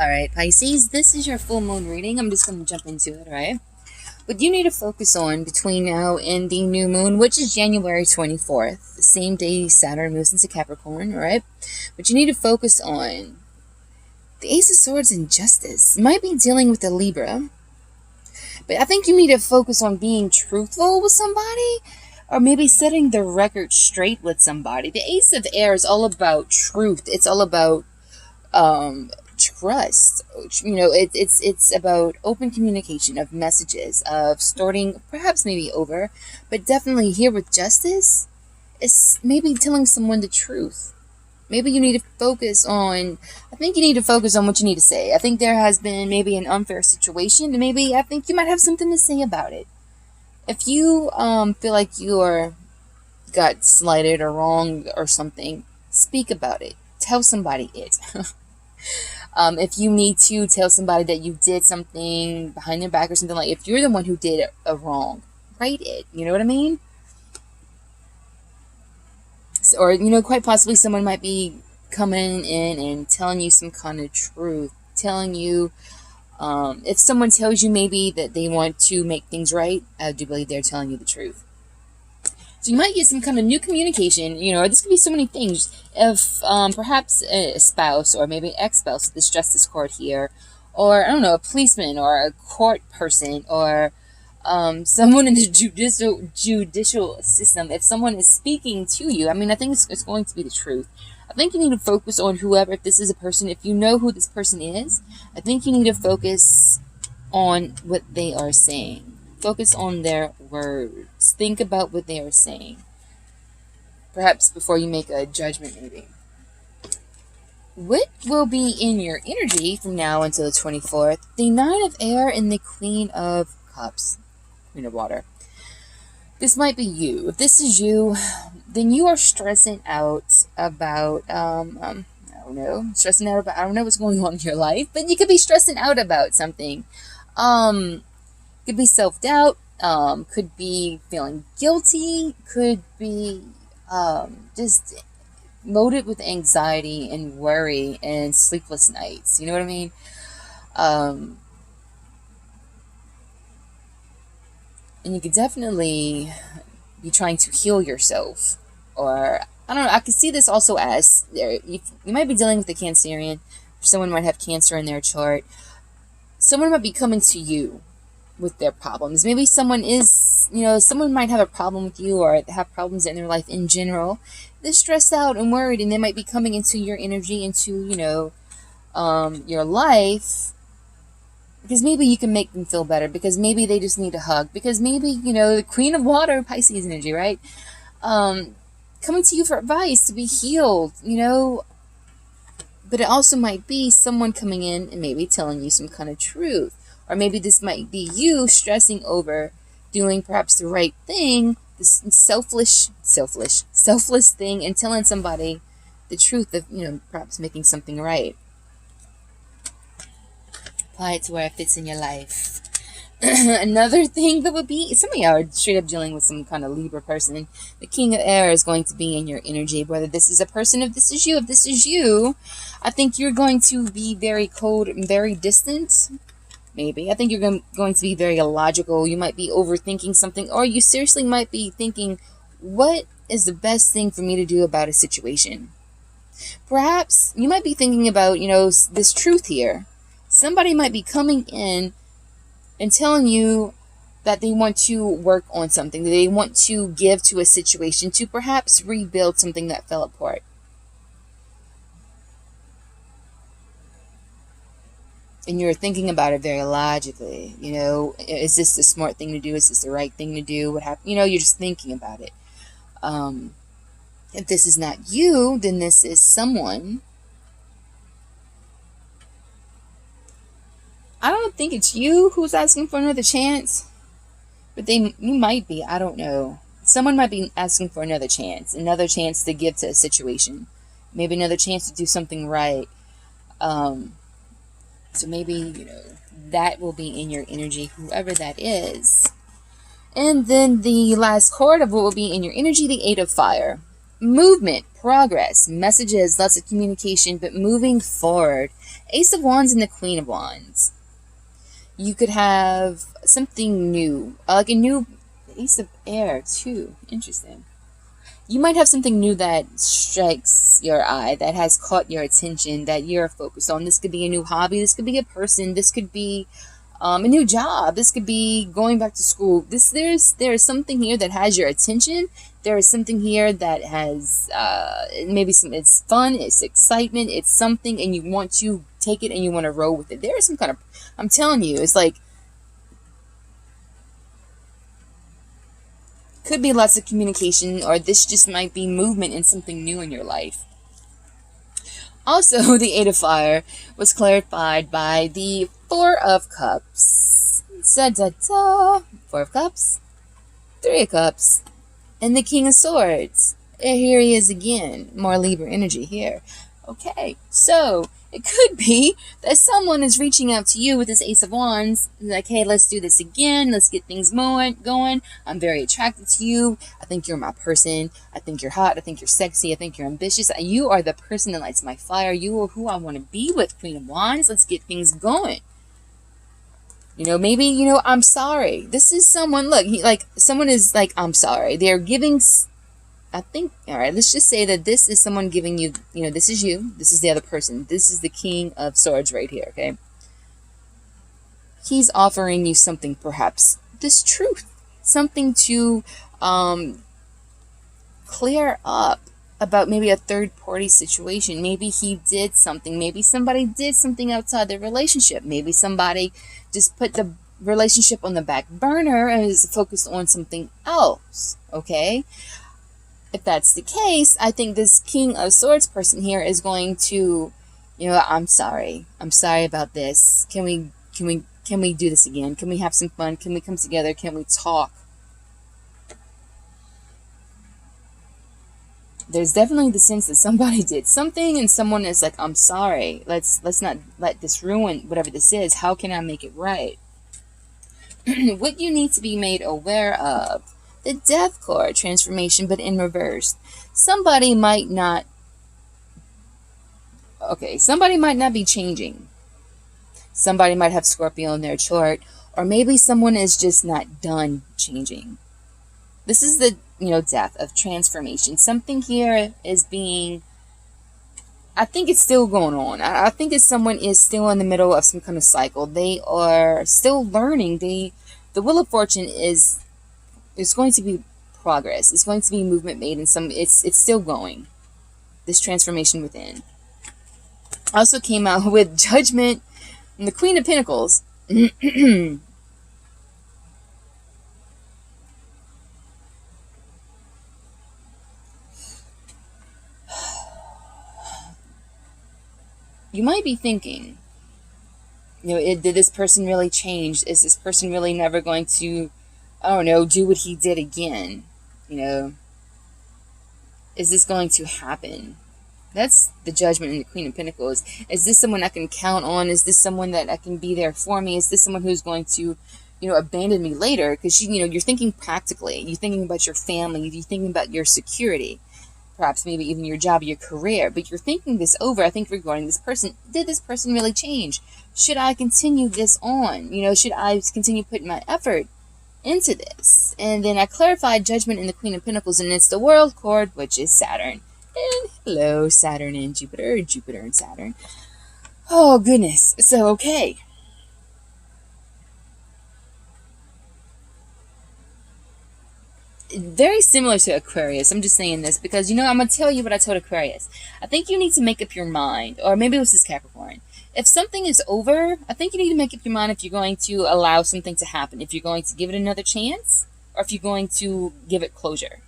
Alright, Pisces, this is your full moon reading. I'm just going to jump into it, alright? What you need to focus on between now and the new moon, which is January 24th, the same day Saturn moves into Capricorn, alright? What you need to focus on, the Ace of Swords and Justice. You might be dealing with a Libra, but I think you need to focus on being truthful with somebody, or maybe setting the record straight with somebody. The Ace of Air is all about truth. It's all about trust. It's about open communication of messages, of starting perhaps maybe over, but definitely here with Justice, it's maybe telling someone the truth. Maybe you need to focus on, I think you need to focus on what you need to say. I think there has been maybe an unfair situation, and maybe I think you might have something to say about it. If you feel like you got slighted or wronged or something, speak about it. Tell somebody it. If you need to tell somebody that you did something behind their back or something, like if you're the one who did a wrong, write it. You know what I mean? Or, quite possibly someone might be coming in and telling you some kind of truth. Telling you, if someone tells you maybe that they want to make things right, I do believe they're telling you the truth. So you might get some kind of new communication, this could be so many things. If perhaps a spouse or maybe an ex-spouse, this Justice card here, or I don't know, a policeman or a court person, or someone in the judicial system, if someone is speaking to you, I think it's going to be the truth. I think you need to focus on whoever, if this is a person, if you know who this person is, I think you need to focus on what they are saying. Focus on their words. Think about what they are saying. Perhaps before you make a judgment, maybe. What will be in your energy from now until the 24th? The Nine of Air and the Queen of Cups. Queen of Water. This might be you. If this is you, then you are stressing out about, I don't know what's going on in your life, but you could be stressing out about something. Could be self-doubt, could be feeling guilty, could be just loaded with anxiety and worry and sleepless nights. You know what I mean? And you could definitely be trying to heal yourself. Or, I don't know, I could see this also as, you might be dealing with a Cancerian. Someone might have Cancer in their chart. Someone might be coming to you with their problems. Maybe someone is, someone might have a problem with you or have problems in their life in general. They're stressed out and worried, and they might be coming into your energy, into, your life, because maybe you can make them feel better, because maybe they just need a hug, because maybe, the Queen of Water, Pisces energy, right? Coming to you for advice, to be healed, but it also might be someone coming in and maybe telling you some kind of truth. Or maybe this might be you stressing over doing perhaps the right thing, this selfless thing, and telling somebody the truth of, perhaps making something right. Apply it to where it fits in your life. Another thing that would be, some of y'all are straight up dealing with some kind of Libra person. The King of Air is going to be in your energy, whether this is a person, if this is you, I think you're going to be very cold and very distant. Maybe. I think you're going to be very illogical. You might be overthinking something, or you seriously might be thinking, what is the best thing for me to do about a situation? Perhaps you might be thinking about, this truth here. Somebody might be coming in and telling you that they want to work on something, that they want to give to a situation, to perhaps rebuild something that fell apart. And you're thinking about it very logically, is this the smart thing to do? Is this the right thing to do? What happened? You're just thinking about it. If this is not you, then this is someone. I don't think it's you who's asking for another chance, but you might be. I don't know. Someone might be asking for another chance to give to a situation, maybe another chance to do something right. So maybe, that will be in your energy, whoever that is. And then the last card of what will be in your energy, the Eight of Fire. movement, progress, messages, lots of communication, but moving forward. Ace of Wands and the Queen of Wands. You could have something new, like a new Ace of Air too. Interesting. You might have something new that strikes your eye, that has caught your attention, that you're focused on. This could be a new hobby. This could be a person. This could be a new job. This could be going back to school. There's something here that has your attention. There is something here that has maybe it's fun, it's excitement, it's something, and you want to take it and you want to roll with it. There is some kind of, I'm telling you, it's like, could be lots of communication, or this just might be movement in something new in your life. Also, the Eight of Fire was clarified by the Four of Cups. Da, da, da. Four of Cups, Three of Cups, and the King of Swords. Here he is again. More Libra energy here. Okay, so it could be that someone is reaching out to you with this Ace of Wands, like, hey, let's do this again. Let's get things going. I'm very attracted to you. I think you're my person. I think you're hot. I think you're sexy. I think you're ambitious. You are the person that lights my fire. You are who I want to be with, Queen of Wands. Let's get things going. Maybe, I'm sorry. This is someone, look, someone is like, I'm sorry. They're giving, I think, all right, let's just say that this is someone giving you, this is you. This is the other person. This is the King of Swords right here, okay? He's offering you something, perhaps, this truth. Something to clear up about maybe a third-party situation. Maybe he did something. Maybe somebody did something outside their relationship. Maybe somebody just put the relationship on the back burner and is focused on something else, okay? If that's the case, I think this King of Swords person here is going to, I'm sorry. I'm sorry about this. Can we do this again? Can we have some fun? Can we come together? Can we talk? There's definitely the sense that somebody did something and someone is like, I'm sorry. Let's not let this ruin whatever this is. How can I make it right? What you need to be made aware of. The Death card, transformation, but in reverse. Somebody might not be changing. Somebody might have Scorpio in their chart, or maybe someone is just not done changing. This is the, death of transformation. Something here is being, I think it's still going on. I think that someone is still in the middle of some kind of cycle. They are still learning. The Wheel of Fortune is going to be progress. It's going to be movement made, and it's still going. This transformation within. Also came out with Judgment and the Queen of Pentacles. You might be thinking, did this person really change? Is this person really never going to, I don't know, do what he did again? Is this going to happen? That's the Judgment in the Queen of Pentacles. Is this someone I can count on? Is this someone that I can be there for me? Is this someone who's going to, abandon me later? Because, you're thinking practically. You're thinking about your family. You're thinking about your security. Perhaps maybe even your job, your career. But you're thinking this over, I think, regarding this person. Did this person really change? Should I continue this on? Should I continue putting my effort into this? And then I clarified Judgment in the Queen of Pentacles, and it's the World card, which is Saturn. And hello, Saturn and Jupiter and Saturn. Oh, goodness. So, okay. Very similar to Aquarius. I'm just saying this because, I'm going to tell you what I told Aquarius. I think you need to make up your mind, or maybe it was this Capricorn. If something is over, I think you need to make up your mind if you're going to allow something to happen, if you're going to give it another chance, or if you're going to give it closure.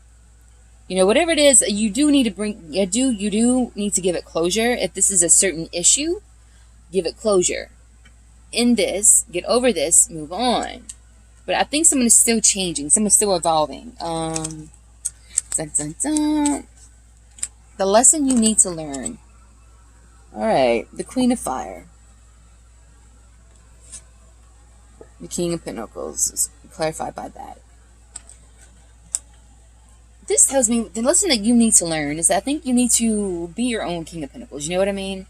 Whatever it is, you do need to give it closure. If this is a certain issue, give it closure. End this, get over this, move on. But I think someone is still changing. Someone's still evolving. Dun, dun, dun. The lesson you need to learn. Alright, the Queen of Fire. The King of Pentacles is clarified by that. this tells me, the lesson that you need to learn is that I think you need to be your own King of Pentacles. You know what I mean?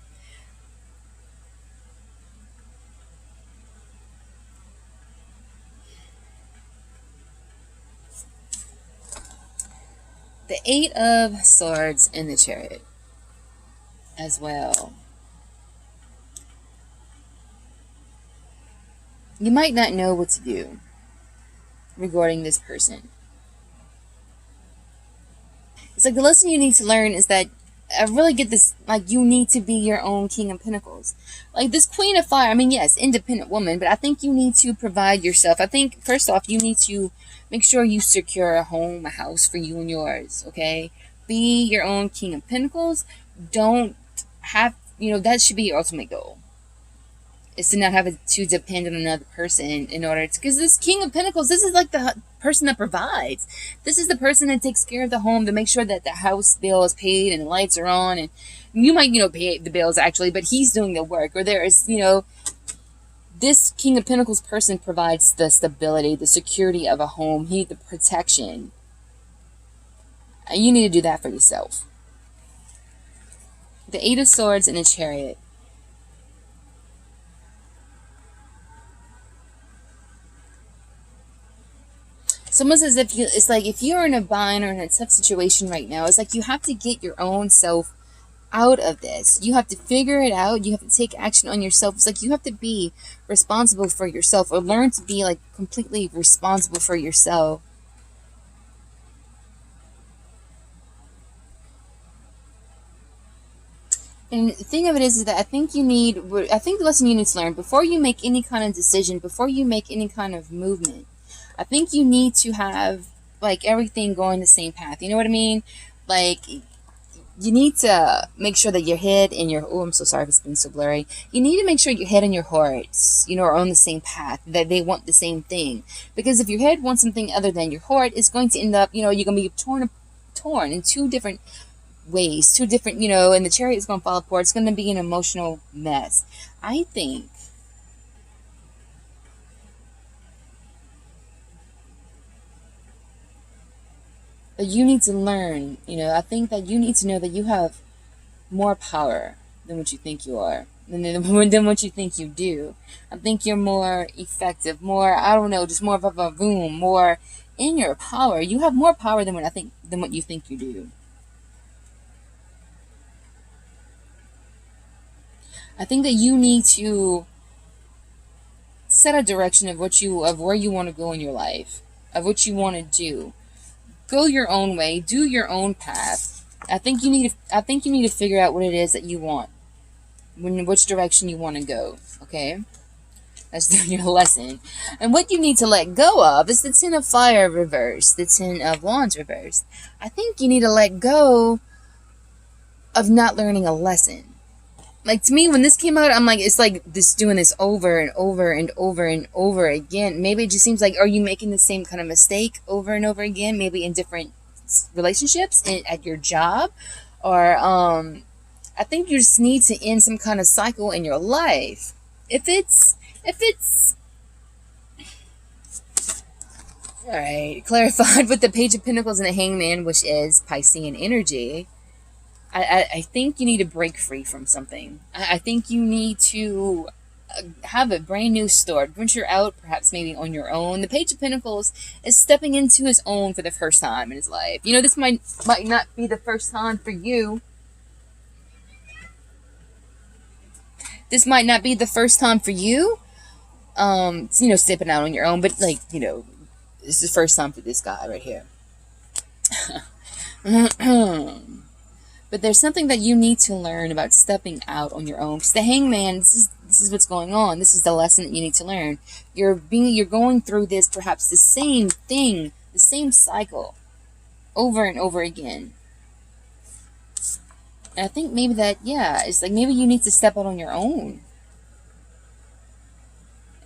The Eight of Swords and the Chariot as well. You might not know what to do regarding this person. It's like the lesson you need to learn is that I really get this, like, you need to be your own King of Pentacles. Like this Queen of Fire, I mean, yes, independent woman, but I think you need to provide yourself. I think, first off, you need to make sure you secure a home, a house for you and yours, okay? Be your own King of Pentacles. Don't have, that should be your ultimate goal. Is to not have to depend on another person in order to, because this King of Pentacles, this is like the person that provides. This is the person that takes care of the home, to make sure that the house bill is paid and the lights are on, and you might, pay the bills actually, but he's doing the work. Or there is, this King of Pentacles person provides the stability, the security of a home, the protection. And you need to do that for yourself. The Eight of Swords and the Chariot. It's almost as if it's like if you're in a bind or in a tough situation right now, it's like you have to get your own self out of this. You have to figure it out. You have to take action on yourself. It's like you have to be responsible for yourself, or learn to be like completely responsible for yourself. And the thing of it is that I think the lesson you need to learn before you make any kind of decision, before you make any kind of movement, I think you need to have like everything going the same path. You know what I mean? Like you need to make sure that your head and your, oh, I'm so sorry if it's been so blurry. You need to make sure your head and your hearts, are on the same path, that they want the same thing. Because if your head wants something other than your heart, it's going to end up, you're going to be torn in two different ways, two different, and the chariot is going to fall apart. It's going to be an emotional mess. I think that you need to learn, I think that you need to know that you have more power than what you think you are, than what you think you do. I think you're more effective, more, I don't know, just more of a boom, more in your power. You have more power than what you think you do. I think that you need to set a direction of where you want to go in your life, of what you want to do. Go your own way, do your own path. I think you need to figure out what it is that you want, which direction you want to go. Okay, that's your lesson. And what you need to let go of is the Ten of Fire reversed, the Ten of Wands reversed. I think you need to let go of not learning a lesson. Like, to me, when this came out, I'm like, it's like this doing this over and over and over and over again. Maybe it just seems like, are you making the same kind of mistake over and over again? Maybe in different relationships, at your job, or I think you just need to end some kind of cycle in your life. If it's all right, clarified with the Page of Pentacles and the Hangman, which is Piscean energy. I think you need to break free from something. I think you need to have a brand new start. Venture out, perhaps maybe on your own. The Page of Pentacles is stepping into his own for the first time in his life. This might not be the first time for you. This might not be the first time for you. Stepping out on your own. But, this is the first time for this guy right here. But there's something that you need to learn about stepping out on your own. Because the Hangman, this is what's going on. This is the lesson that you need to learn. You're going through this, perhaps the same thing, the same cycle, over and over again. And I think maybe that, it's like maybe you need to step out on your own.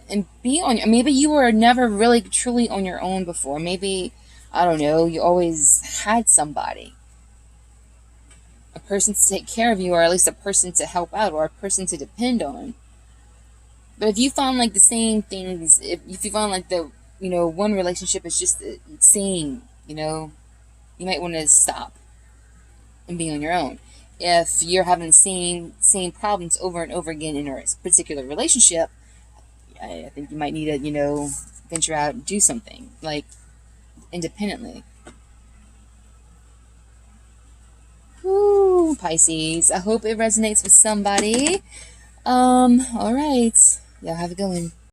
And maybe you were never really truly on your own before. Maybe, I don't know, you always had somebody. A person to take care of you, or at least a person to help out, or a person to depend on. But if you found like the same things, if you found like the, one relationship is just the same, You might want to stop and be on your own. If you're having the same problems over and over again in a particular relationship, I think you might need to, venture out and do something, like, independently. Whoo, Pisces. I hope it resonates with somebody. All right. Y'all have a good one.